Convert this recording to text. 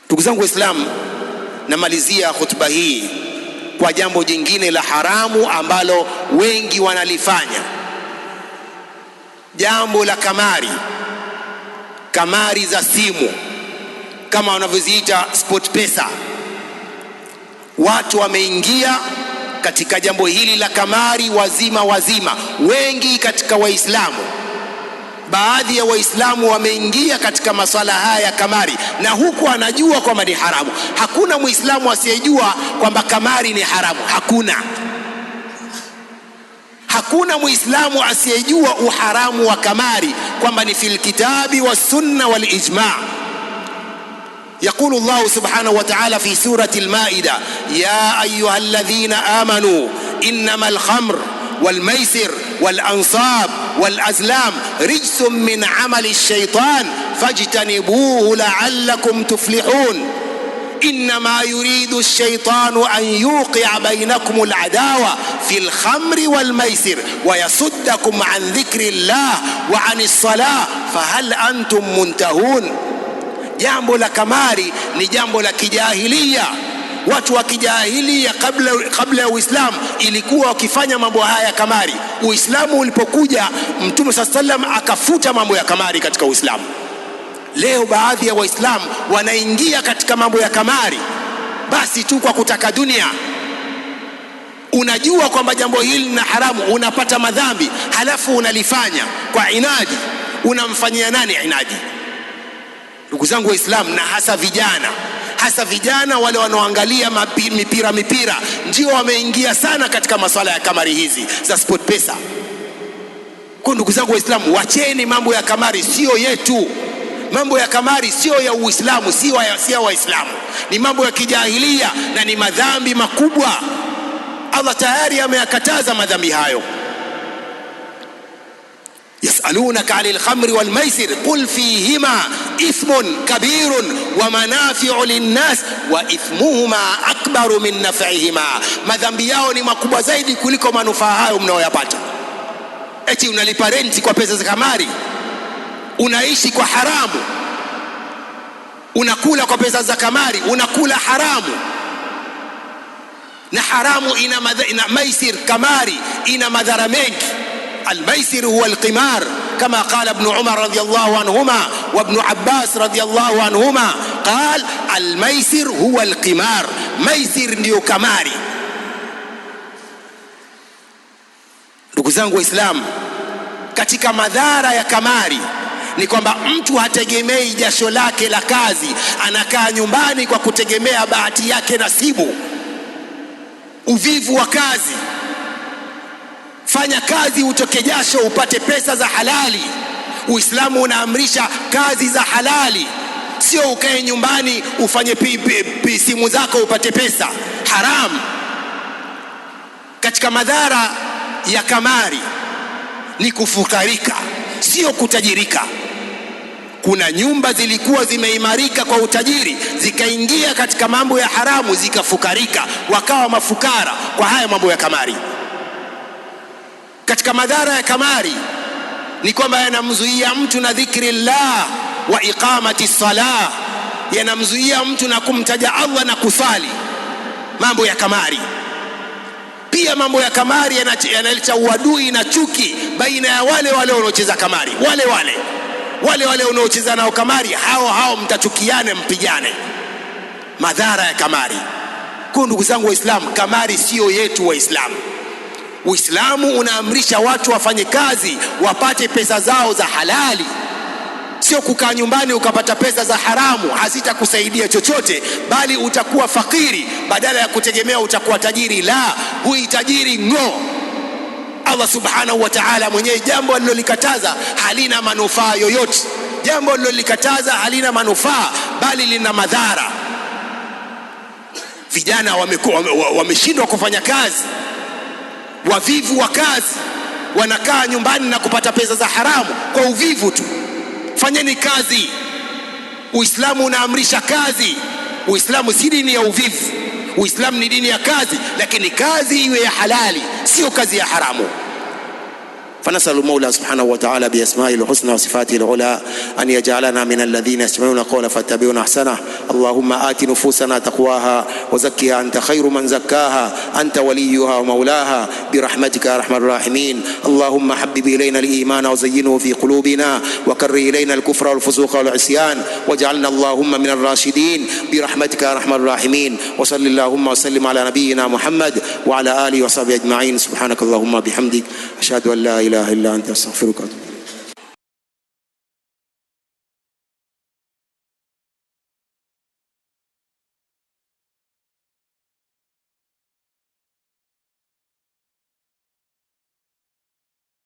Ndugu zangu Waislamu, namalizia khutba hii kwa jambo jingine la haramu ambalo wengi wanalifanya, jambo la kamari za simu, kama wanavyoziita sport pesa. Watu wameingia katika jambo hili la kamari wazima. Wengi katika Waislamu, baadhi ya Waislamu wameingia katika maswala haya ya kamari, na huku anajua kwamba ni haramu. Hakuna Muislamu asiyejua kwamba kamari ni haramu. Hakuna Muislamu asiyejua uharamu wa kamari, kwamba ni fil kitabi was sunna wal ijma'. يقول الله سبحانه وتعالى في سورة المائدة: يا أيها الذين آمنوا إنما الخمر والميسر والأنصاب والأزلام رجس من عمل الشيطان فاجتنبوه لعلكم تفلحون إنما يريد الشيطان أن يوقع بينكم العداوة في الخمر والميسر ويصدكم عن ذكر الله وعن الصلاة فهل أنتم منتهون. Jambo la kamari ni jambo la kijahilia. Watu wa kijahilia kabla ya Uislamu ilikuwa wakifanya mambo haya ya kamari. Uislamu ulipokuja, Mtume SAW akafuta mambo ya kamari katika Uislamu. Leo baadhi ya Waislamu wanaingia katika mambo ya kamari basi tu kwa kutaka dunia. Unajua kwamba jambo hili ni haramu, unapata madhambi, halafu unalifanya kwa inadi. Unamfanyia nani inadi? Ndugu zangu Waislamu, na hasa vijana wale wanaoangalia mipira ndio wameingia sana katika masuala ya kamari hizi za sport pesa. Kwa ndugu zangu Waislamu, wacheni mambo ya kamari, sio yetu. Mambo ya kamari sio ya Uislamu, sio ya Waislamu, ni mambo ya kijahilia na ni madhambi makubwa. Allah tayari ameyakataza madhambi hayo. يسألونك عن الخمر والميسر قل فيهما إثم كبير ومنافع للناس وإثمهما أكبر من نفعهما. madhambi yao ni makubwa zaidi kuliko manufaa hayo mnayoyapata. Eti unalipa renti kwa pesa za kamari, unaishi kwa haramu, unakula kwa pesa za kamari, unakula haramu. Na haramu ina maisir, kamari ina madhara mengi. الميسر هو القمار كما قال ابن عمر رضي الله عنهما وابن عباس رضي الله عنهما قال الميسر هو القمار. ميسر ndio kamari. Ndugu zangu Waislamu, katika madhara ya kamari ni kwamba mtu hategemei jasho lake la kazi, anakaa nyumbani kwa kutegemea bahati yake nasibu. Uvivu wa kazi. Fanya kazi utoke jasho upate pesa za halali. Uislamu unaamrisha kazi za halali, sio ukae nyumbani ufanye simu zako upate pesa haram. Katika madhara ya kamari ni kufukarika, sio kutajirika. Kuna nyumba zilikuwa zimeimarika kwa utajiri, zikaingia katika mambo ya haramu, zikafukarika, wakawa mafukara kwa haya mambo ya kamari. Katika madhara ya kamari ni kwamba yanamzuia mtu na dhikrillah wa iqamati salah, yanamzuia mtu na kumtaja Allah na kusali. Mambo ya kamari pia, mambo ya kamari yanaleta uadui na chuki baina ya wale wanaocheza kamari. Wale wanaocheza nao kamari, hao mtachukiane, mpigane. Madhara ya kamari. Kwa ndugu zangu Waislamu, kamari sio yetu Waislamu. Uislamu unaamrisha watu wafanye kazi wapate pesa zao za halali, sio kukaa nyumbani ukapata pesa za haramu. Hazitakusaidia chochote, bali utakuwa fakiri badala ya kutegemea utakuwa tajiri. La, huitajiri ngo. Allah subhanahu wa ta'ala mwenyewe jambo alilolikataza halina manufaa yoyote. Jambo alilolikataza halina manufaa, bali lina madhara. Vijana wameshindwa kufanya kazi, wavivu wa kazi, wanakaa nyumbani na kupata pesa za haramu kwa uvivu tu. Fanyeni kazi. Uislamu unaamrisha kazi. Uislamu si dini ya uvivu. Uislamu ni dini ya kazi, lakini kazi iwe ya halali, sio kazi ya haramu. فنسأل المولى سبحانه وتعالى بأسمائه الحسنى وصفاته العلى أن يجعلنا من الذين يستمعون القول فاتبعون أحسنه. اللهم آت نفوسنا تقواها وزكها أنت خير من زكاها أنت وليها ومولاها برحمتك يا أرحم الراحمين. اللهم حبب إلينا الإيمان وزينه في قلوبنا وكره إلينا الكفر والفسوق والعصيان واجعلنا اللهم من الراشدين برحمتك يا أرحم الراحمين. وصل اللهم وسلم على نبينا محمد وعلى آله وصحبه أجمعين. سبحانك اللهم بحمدك أشهد أن لا إله إلا أنت أستغفرك.